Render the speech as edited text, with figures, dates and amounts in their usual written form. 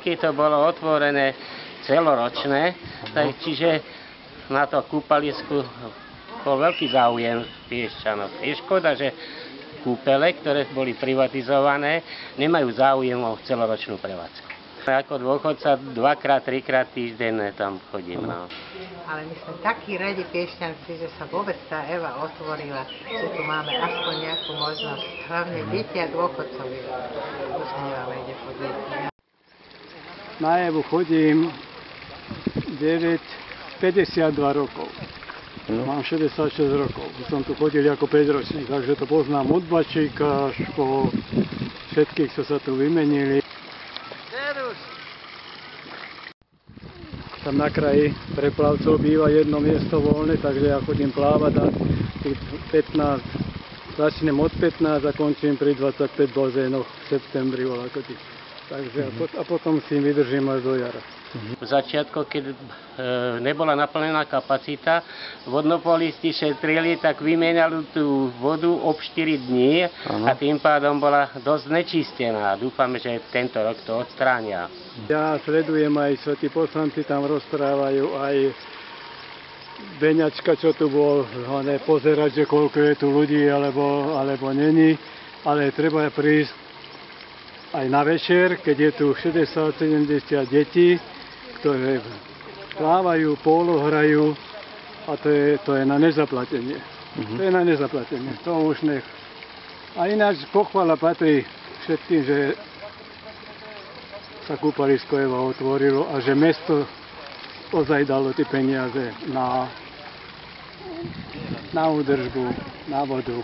roky to bolo otvorené celoročné, tak čiže na to kúpalisku bol veľký záujem Piešťanov. Je škoda, že kúpele, ktoré boli privatizované, nemajú záujem o celoročnú prevádzku. Ako dôchodca 2-krát, 3-krát týždenne tam chodím. No. Ale my sme takí radi Piešťanci, že sa vôbec tá Eva otvorila, že tu máme aspoň nejakú možnosť. Hlavne deti a dôchodcovia. Už nemáme ide chodiť. Na Evu chodím 52 rokov. Mám 66 rokov. Som tu chodil ako 5-ročník, takže to poznám od bačíka až po všetkých, čo sa tu vymenili. Tam na kraji pre plavcov býva jedno miesto voľné, takže ja chodím plávať a začnem od 15 a končím pri 25 bazénoch v septembri. Takže a potom s tým vydržím až do jara. V začiatku, keď nebola naplnená kapacita, vodnopolisti šetrili, tak vymenali tú vodu ob 4 dní a tým pádom bola dosť nečistená. Dúfame, že tento rok to odstránia. Ja sledujem, aj svätí poslanci tam rozprávajú, aj Beňačka, čo tu bol, pozerať, že koľko je tu ľudí, alebo není, ale treba prísť aj na večer, keď je tu 60-70 detí, ktoré plávajú, polohrajú a to je na nezaplatenie. To je na nezaplatenie. To už nech. A ináč pochvala patrí všetkým, že sa kúpalisko Eva otvorilo a že mesto ozaj dalo tie peniaze na údržbu, na vodu.